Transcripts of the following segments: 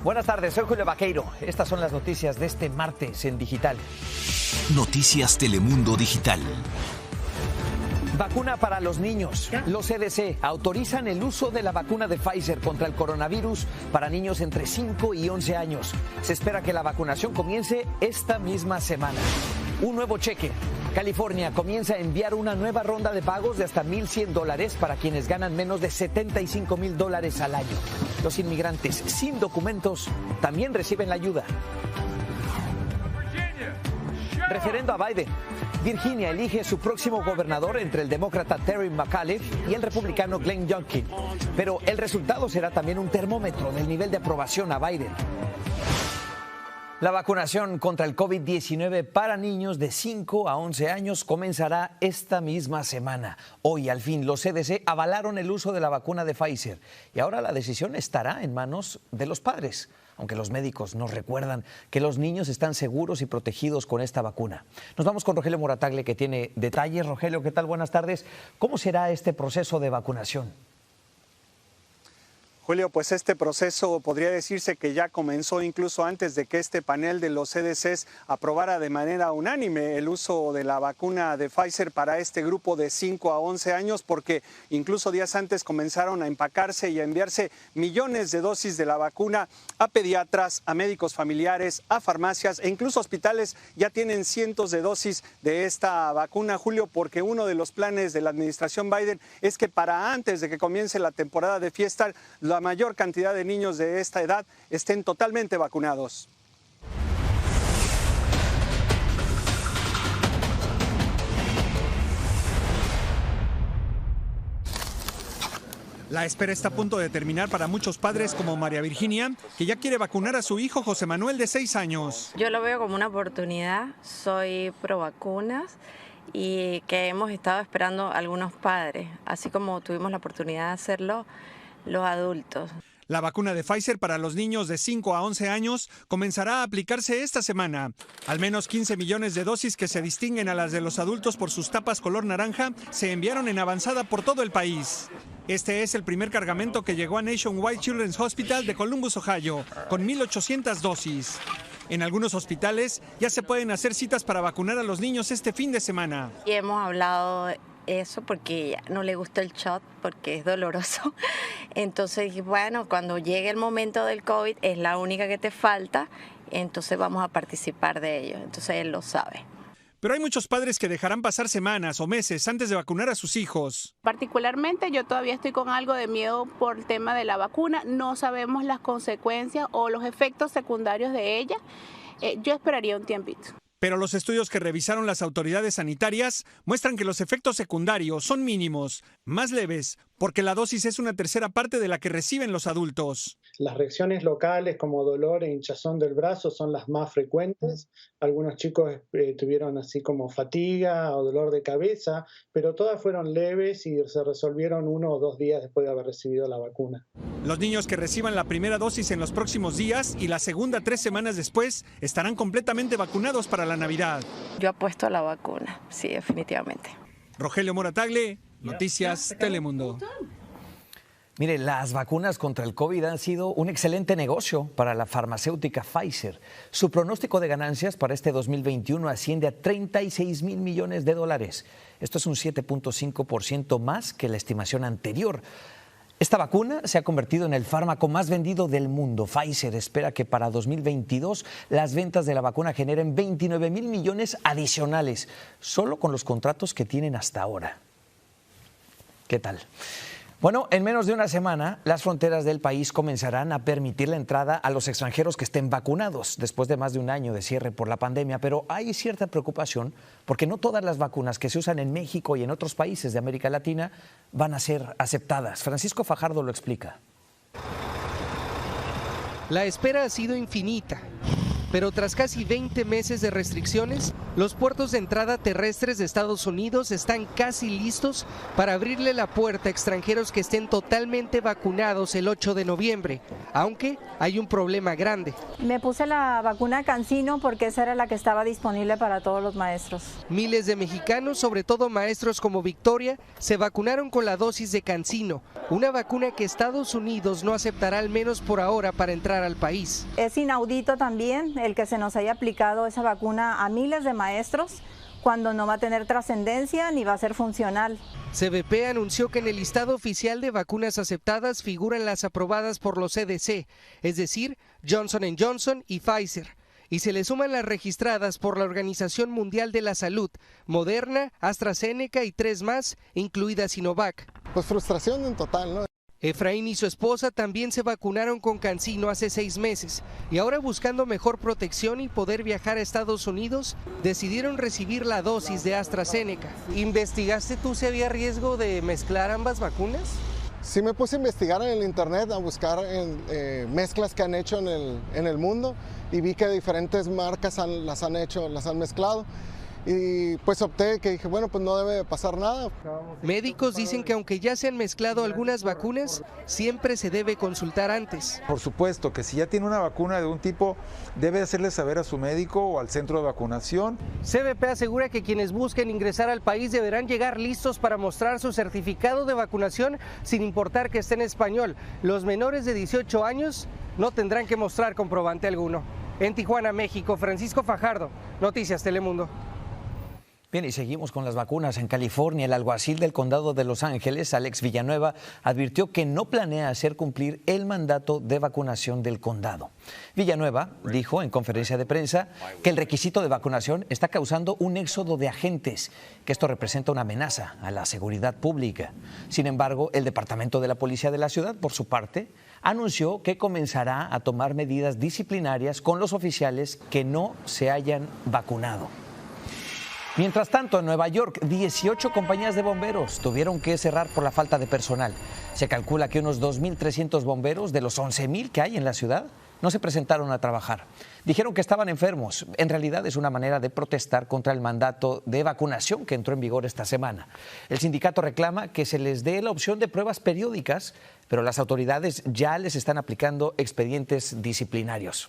Buenas tardes, soy Julio Vaqueiro. Estas son las noticias de este martes en Digital. Noticias Telemundo Digital. Vacuna para los niños. Los CDC autorizan el uso de la vacuna de Pfizer contra el coronavirus para niños entre 5 y 11 años. Se espera que la vacunación comience esta misma semana. Un nuevo cheque. California comienza a enviar una nueva ronda de pagos de hasta $1,100 para quienes ganan menos de $75,000 al año. Los inmigrantes sin documentos también reciben la ayuda. Referendo a Biden. Virginia elige su próximo gobernador entre el demócrata Terry McAuliffe y el republicano Glenn Youngkin. Pero el resultado será también un termómetro del nivel de aprobación a Biden. La vacunación contra el COVID-19 para niños de 5 a 11 años comenzará esta misma semana. Hoy, al fin, los CDC avalaron el uso de la vacuna de Pfizer y ahora la decisión estará en manos de los padres, aunque los médicos nos recuerdan que los niños están seguros y protegidos con esta vacuna. Nos vamos con Rogelio Morataglia, que tiene detalles. Rogelio, ¿qué tal? Buenas tardes. ¿Cómo será este proceso de vacunación? Julio, pues este proceso podría decirse que ya comenzó incluso antes de que este panel de los CDCs aprobara de manera unánime el uso de la vacuna de Pfizer para este grupo de 5 a 11 años, porque incluso días antes comenzaron a empacarse y a enviarse millones de dosis de la vacuna a pediatras, a médicos familiares, a farmacias e incluso hospitales ya tienen cientos de dosis de esta vacuna, Julio, porque uno de los planes de la administración Biden es que para antes de que comience la temporada de fiesta, la mayor cantidad de niños de esta edad estén totalmente vacunados. La espera está a punto de terminar para muchos padres como María Virginia, que ya quiere vacunar a su hijo José Manuel de 6 años. Yo lo veo como una oportunidad, soy pro vacunas y que hemos estado esperando algunos padres, así como tuvimos la oportunidad de hacerlo los adultos. La vacuna de Pfizer para los niños de 5 a 11 años comenzará a aplicarse esta semana. Al menos 15 millones de dosis que se distinguen a las de los adultos por sus tapas color naranja se enviaron en avanzada por todo el país. Este es el primer cargamento que llegó a Nationwide Children's Hospital de Columbus, Ohio, con 1,800 dosis. En algunos hospitales ya se pueden hacer citas para vacunar a los niños este fin de semana. Y hemos hablado eso porque no le gusta el shot porque es doloroso. Entonces, bueno, cuando llegue el momento del COVID es la única que te falta, entonces vamos a participar de ello. Entonces él lo sabe. Pero hay muchos padres que dejarán pasar semanas o meses antes de vacunar a sus hijos. Particularmente yo todavía estoy con algo de miedo por el tema de la vacuna. No sabemos las consecuencias o los efectos secundarios de ella. Yo esperaría un tiempito. Pero los estudios que revisaron las autoridades sanitarias muestran que los efectos secundarios son mínimos, más leves, porque la dosis es una tercera parte de la que reciben los adultos. Las reacciones locales como dolor e hinchazón del brazo son las más frecuentes. Algunos chicos tuvieron así como fatiga o dolor de cabeza, pero todas fueron leves y se resolvieron 1 o 2 días después de haber recibido la vacuna. Los niños que reciban la primera dosis en los próximos días y la segunda 3 semanas después estarán completamente vacunados para la Navidad. Yo apuesto a la vacuna, sí, definitivamente. Rogelio Morataglia, Noticias Telemundo. Mire, las vacunas contra el COVID han sido un excelente negocio para la farmacéutica Pfizer. Su pronóstico de ganancias para este 2021 asciende a $36 mil millones. Esto es un 7.5% más que la estimación anterior. Esta vacuna se ha convertido en el fármaco más vendido del mundo. Pfizer espera que para 2022 las ventas de la vacuna generen 29 mil millones adicionales, solo con los contratos que tienen hasta ahora. ¿Qué tal? Bueno, en menos de una semana, las fronteras del país comenzarán a permitir la entrada a los extranjeros que estén vacunados después de más de un año de cierre por la pandemia, pero hay cierta preocupación porque no todas las vacunas que se usan en México y en otros países de América Latina van a ser aceptadas. Francisco Fajardo lo explica. La espera ha sido infinita, pero tras casi 20 meses de restricciones, Los puertos de entrada terrestres de Estados Unidos están casi listos para abrirle la puerta a extranjeros que estén totalmente vacunados el 8 de noviembre, aunque hay un problema grande. Me puse la vacuna CanSino porque esa era la que estaba disponible para todos los maestros. Miles de mexicanos, sobre todo maestros como Victoria, se vacunaron con la dosis de CanSino, una vacuna que Estados Unidos no aceptará al menos por ahora para entrar al país. Es inaudito también el que se nos haya aplicado esa vacuna a miles de maestros cuando no va a tener trascendencia ni va a ser funcional. CBP anunció que en el listado oficial de vacunas aceptadas figuran las aprobadas por los CDC, es decir, Johnson & Johnson y Pfizer, y se le suman las registradas por la Organización Mundial de la Salud, Moderna, AstraZeneca y 3 más, incluida Sinovac. Pues frustración en total, ¿no? Efraín y su esposa también se vacunaron con CanSino hace 6 meses y ahora, buscando mejor protección y poder viajar a Estados Unidos, decidieron recibir la dosis de AstraZeneca. ¿Investigaste tú si había riesgo de mezclar ambas vacunas? Sí, me puse a investigar en el internet, a buscar mezclas que han hecho en el mundo y vi que diferentes marcas las han mezclado. Y pues opté que dije, bueno, pues no debe pasar nada. Médicos dicen que aunque ya se han mezclado algunas vacunas, siempre se debe consultar antes. Por supuesto que si ya tiene una vacuna de un tipo, debe hacerle saber a su médico o al centro de vacunación. CBP asegura que quienes busquen ingresar al país deberán llegar listos para mostrar su certificado de vacunación sin importar que esté en español. Los menores de 18 años no tendrán que mostrar comprobante alguno. En Tijuana, México, Francisco Fajardo, Noticias Telemundo. Bien, y seguimos con las vacunas. En California, el alguacil del condado de Los Ángeles, Alex Villanueva, advirtió que no planea hacer cumplir el mandato de vacunación del condado. Villanueva dijo en conferencia de prensa que el requisito de vacunación está causando un éxodo de agentes, que esto representa una amenaza a la seguridad pública. Sin embargo, el Departamento de la Policía de la ciudad, por su parte, anunció que comenzará a tomar medidas disciplinarias con los oficiales que no se hayan vacunado. Mientras tanto, en Nueva York, 18 compañías de bomberos tuvieron que cerrar por la falta de personal. Se calcula que unos 2.300 bomberos de los 11.000 que hay en la ciudad no se presentaron a trabajar. Dijeron que estaban enfermos. En realidad es una manera de protestar contra el mandato de vacunación que entró en vigor esta semana. El sindicato reclama que se les dé la opción de pruebas periódicas, pero las autoridades ya les están aplicando expedientes disciplinarios.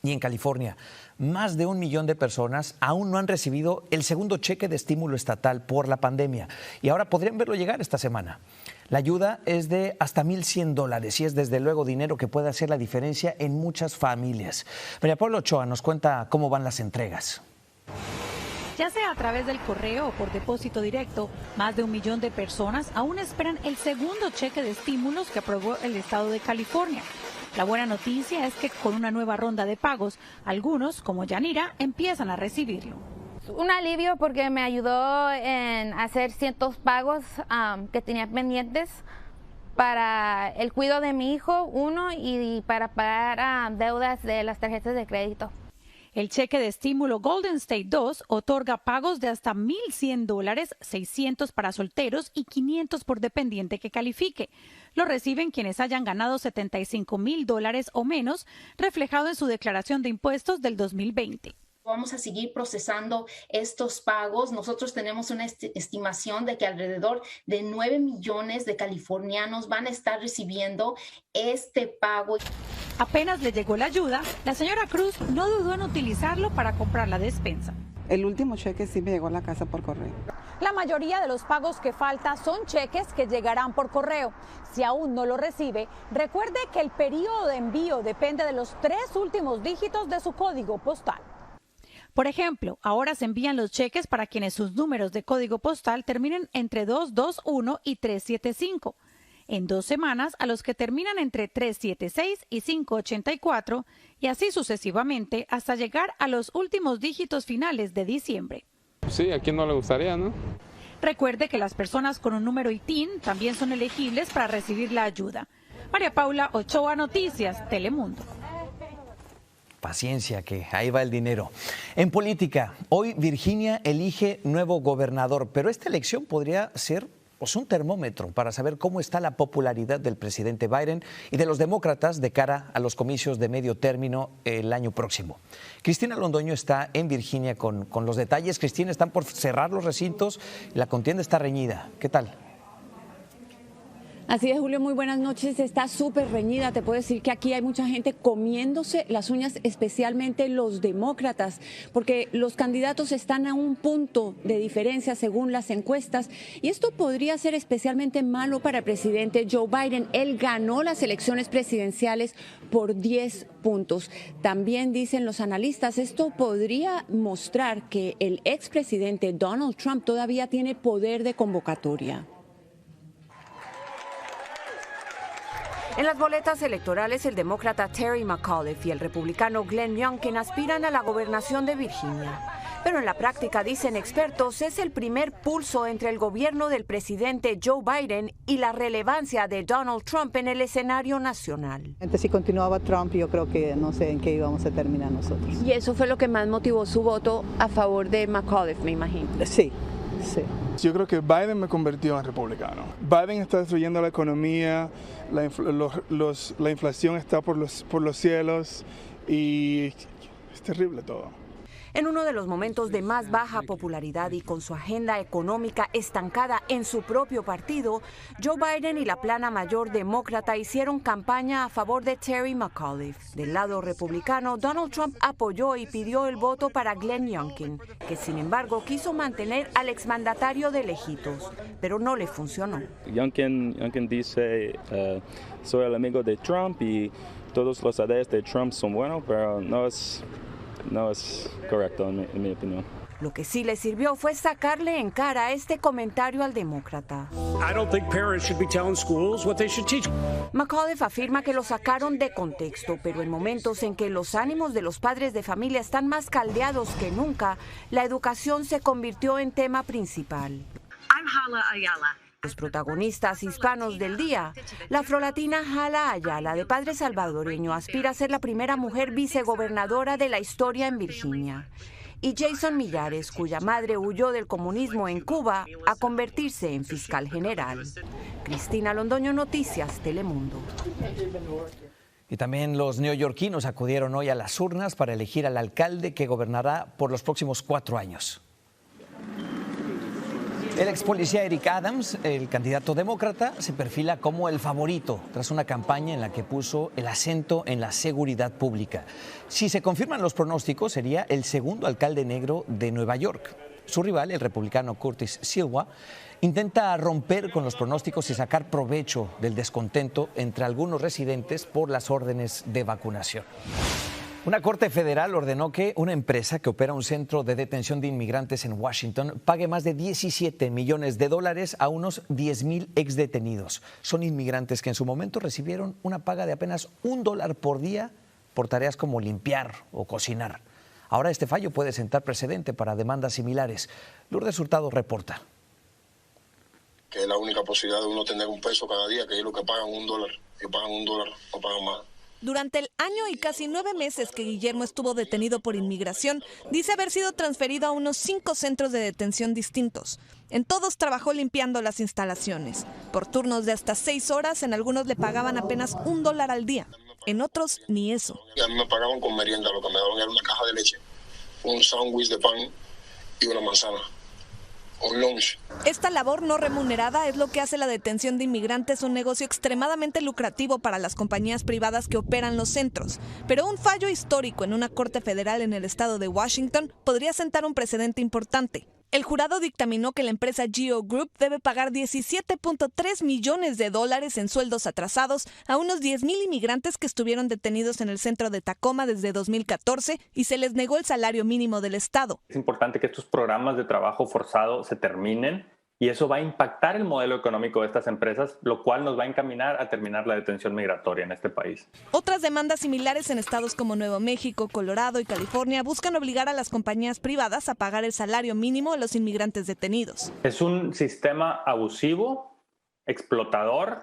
Y en California, más de 1 millón de personas aún no han recibido el segundo cheque de estímulo estatal por la pandemia y ahora podrían verlo llegar esta semana. La ayuda es de hasta $1,100 y es desde luego dinero que puede hacer la diferencia en muchas familias. María Paula Ochoa nos cuenta cómo van las entregas. Ya sea a través del correo o por depósito directo, más de 1 millón de personas aún esperan el segundo cheque de estímulos que aprobó el estado de California. La buena noticia es que con una nueva ronda de pagos, algunos, como Yanira, empiezan a recibirlo. Un alivio porque me ayudó en hacer ciertos pagos que tenía pendientes para el cuidado de mi hijo, uno, y para pagar deudas de las tarjetas de crédito. El cheque de estímulo Golden State 2 otorga pagos de hasta $1,100, $600 para solteros y $500 por dependiente que califique. Lo reciben quienes hayan ganado $75,000 o menos, reflejado en su declaración de impuestos del 2020. Vamos a seguir procesando estos pagos. Nosotros tenemos una estimación de que alrededor de 9 millones de californianos van a estar recibiendo este pago. Apenas le llegó la ayuda, la señora Cruz no dudó en utilizarlo para comprar la despensa. El último cheque sí me llegó a la casa por correo. La mayoría de los pagos que falta son cheques que llegarán por correo. Si aún no lo recibe, recuerde que el periodo de envío depende de los 3 últimos dígitos de su código postal. Por ejemplo, ahora se envían los cheques para quienes sus números de código postal terminen entre 221 y 375. En 2 semanas a los que terminan entre 376 y 584 y así sucesivamente hasta llegar a los últimos dígitos finales de diciembre. Sí, ¿a quién no le gustaría, no? Recuerde que las personas con un número ITIN también son elegibles para recibir la ayuda. María Paula Ochoa, Noticias, Telemundo. Paciencia, que ahí va el dinero. En política, hoy Virginia elige nuevo gobernador, pero esta elección podría ser pues un termómetro para saber cómo está la popularidad del presidente Biden y de los demócratas de cara a los comicios de medio término el año próximo. Cristina Londoño está en Virginia con los detalles. Cristina, están por cerrar los recintos y la contienda está reñida. ¿Qué tal? Así es, Julio, muy buenas noches. Está súper reñida. Te puedo decir que aquí hay mucha gente comiéndose las uñas, especialmente los demócratas, porque los candidatos están a un punto de diferencia según las encuestas, y esto podría ser especialmente malo para el presidente Joe Biden. Él ganó las elecciones presidenciales por 10 puntos. También dicen los analistas, esto podría mostrar que el expresidente Donald Trump todavía tiene poder de convocatoria. En las boletas electorales, el demócrata Terry McAuliffe y el republicano Glenn Youngkin aspiran a la gobernación de Virginia. Pero en la práctica, dicen expertos, es el primer pulso entre el gobierno del presidente Joe Biden y la relevancia de Donald Trump en el escenario nacional. Si continuaba Trump, yo creo que no sé en qué íbamos a terminar nosotros. Y eso fue lo que más motivó su voto a favor de McAuliffe, me imagino. Sí. Sí. Yo creo que Biden me convirtió en republicano. Biden está destruyendo la economía, la inflación está por los cielos y es terrible todo. En uno de los momentos de más baja popularidad y con su agenda económica estancada en su propio partido, Joe Biden y la plana mayor demócrata hicieron campaña a favor de Terry McAuliffe. Del lado republicano, Donald Trump apoyó y pidió el voto para Glenn Youngkin, que sin embargo quiso mantener al exmandatario de lejitos, pero no le funcionó. Youngkin dice, soy el amigo de Trump y todos los ideas de Trump son buenos, pero no es correcto en mi opinión. Lo que sí le sirvió fue sacarle en cara este comentario al demócrata. McAuliffe afirma que lo sacaron de contexto, pero en momentos en que los ánimos de los padres de familia están más caldeados que nunca, la educación se convirtió en tema principal. I'm Hala Ayala. Los protagonistas hispanos del día, la afrolatina Hala Ayala, de padre salvadoreño, aspira a ser la primera mujer vicegobernadora de la historia en Virginia. Y Jason Millares, cuya madre huyó del comunismo en Cuba, a convertirse en fiscal general. Cristina Londoño, Noticias Telemundo. Y también los neoyorquinos acudieron hoy a las urnas para elegir al alcalde que gobernará por los próximos 4 años. El ex policía Eric Adams, el candidato demócrata, se perfila como el favorito tras una campaña en la que puso el acento en la seguridad pública. Si se confirman los pronósticos, sería el segundo alcalde negro de Nueva York. Su rival, el republicano Curtis Sliwa, intenta romper con los pronósticos y sacar provecho del descontento entre algunos residentes por las órdenes de vacunación. Una corte federal ordenó que una empresa que opera un centro de detención de inmigrantes en Washington pague más de $17 millones a unos 10,000 exdetenidos. Son inmigrantes que en su momento recibieron una paga de apenas $1 por día por tareas como limpiar o cocinar. Ahora este fallo puede sentar precedente para demandas similares. Lourdes Hurtado reporta. Que es la única posibilidad de uno tener un peso cada día, que es lo que pagan $1. Si pagan $1, no pagan más. Durante el año y casi 9 meses que Guillermo estuvo detenido por inmigración, dice haber sido transferido a unos 5 centros de detención distintos. En todos trabajó limpiando las instalaciones. Por turnos de hasta 6 horas, en algunos le pagaban apenas $1 al día. En otros, ni eso. A mí me pagaban con merienda, lo que me daban era una caja de leche, un sándwich de pan y una manzana. Esta labor no remunerada es lo que hace la detención de inmigrantes un negocio extremadamente lucrativo para las compañías privadas que operan los centros. Pero un fallo histórico en una corte federal en el estado de Washington podría sentar un precedente importante. El jurado dictaminó que la empresa Geo Group debe pagar $17.3 millones en sueldos atrasados a unos 10,000 inmigrantes que estuvieron detenidos en el centro de Tacoma desde 2014 y se les negó el salario mínimo del estado. Es importante que estos programas de trabajo forzado se terminen y eso va a impactar el modelo económico de estas empresas, lo cual nos va a encaminar a terminar la detención migratoria en este país. Otras demandas similares en estados como Nuevo México, Colorado y California buscan obligar a las compañías privadas a pagar el salario mínimo a los inmigrantes detenidos. Es un sistema abusivo, explotador,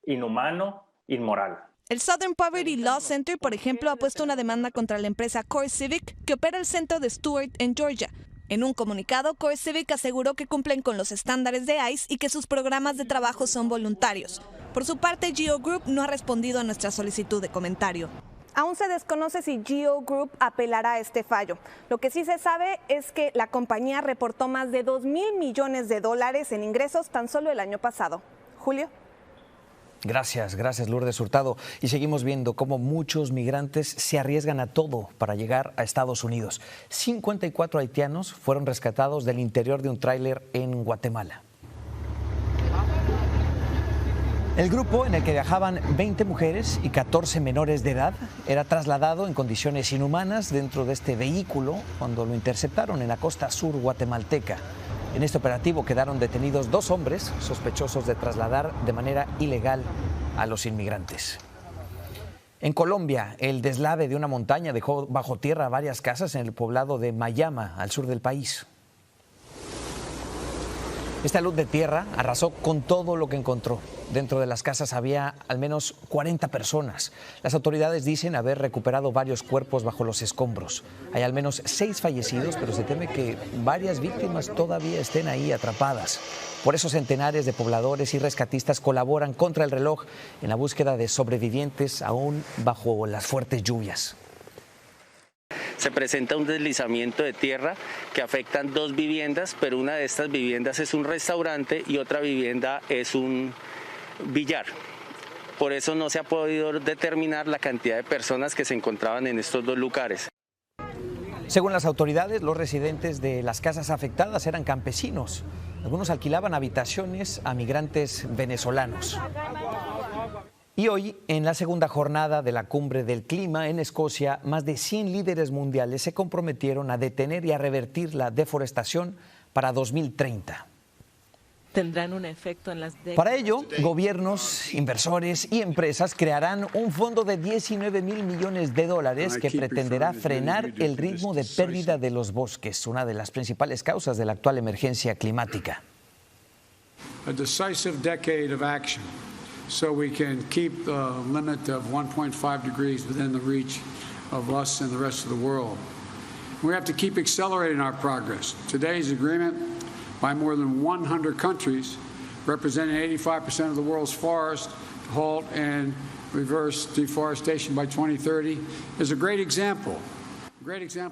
inhumano, inmoral. El Southern Poverty Law Center, por ejemplo, ha puesto una demanda contra la empresa CoreCivic, que opera el centro de Stuart en Georgia. En un comunicado, CoreCivic aseguró que cumplen con los estándares de ICE y que sus programas de trabajo son voluntarios. Por su parte, GEO Group no ha respondido a nuestra solicitud de comentario. Aún se desconoce si GEO Group apelará a este fallo. Lo que sí se sabe es que la compañía reportó más de $2,000 millones en ingresos tan solo el año pasado. Julio. Gracias Lourdes Hurtado. Y seguimos viendo cómo muchos migrantes se arriesgan a todo para llegar a Estados Unidos. 54 haitianos fueron rescatados del interior de un tráiler en Guatemala. El grupo, en el que viajaban 20 mujeres y 14 menores de edad, era trasladado en condiciones inhumanas dentro de este vehículo cuando lo interceptaron en la costa sur guatemalteca. En este operativo quedaron detenidos 2 hombres sospechosos de trasladar de manera ilegal a los inmigrantes. En Colombia, el deslave de una montaña dejó bajo tierra varias casas en el poblado de Mayama, al sur del país. Esta luz de tierra arrasó con todo lo que encontró. Dentro de las casas había al menos 40 personas. Las autoridades dicen haber recuperado varios cuerpos bajo los escombros. Hay al menos 6 fallecidos, pero se teme que varias víctimas todavía estén ahí atrapadas. Por eso centenares de pobladores y rescatistas colaboran contra el reloj en la búsqueda de sobrevivientes aún bajo las fuertes lluvias. Se presenta un deslizamiento de tierra que afectan 2 viviendas, pero una de estas viviendas es un restaurante y otra vivienda es un billar. Por eso no se ha podido determinar la cantidad de personas que se encontraban en estos 2 lugares. Según las autoridades, los residentes de las casas afectadas eran campesinos. Algunos alquilaban habitaciones a migrantes venezolanos. Y hoy, en la segunda jornada de la Cumbre del Clima en Escocia, más de 100 líderes mundiales se comprometieron a detener y a revertir la deforestación para 2030. Tendrán un efecto en las décadas. Para ello, gobiernos, inversores y empresas crearán un fondo de $19,000 millones que pretenderá frenar el ritmo de pérdida de los bosques, una de las principales causas de la actual emergencia climática. A decisive decade of action. So we can keep the limit of 1.5 degrees within the reach of us and the rest of the world. We have to keep accelerating our progress. Today's agreement by more than 100 countries, representing 85% of the world's forests, to halt and reverse deforestation by 2030, is a great example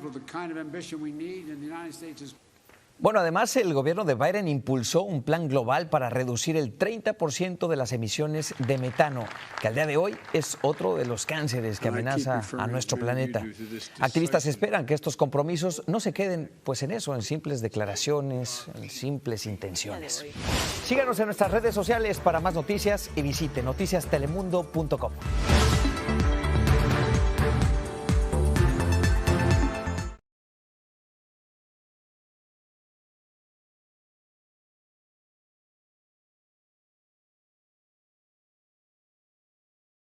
of the kind of ambition we need, and the United States is. Bueno, además el gobierno de Biden impulsó un plan global para reducir el 30% de las emisiones de metano, que al día de hoy es otro de los cánceres que amenaza a nuestro planeta. Activistas esperan que estos compromisos no se queden pues en eso, en simples declaraciones, en simples intenciones. Síganos en nuestras redes sociales para más noticias y visite noticiastelemundo.com.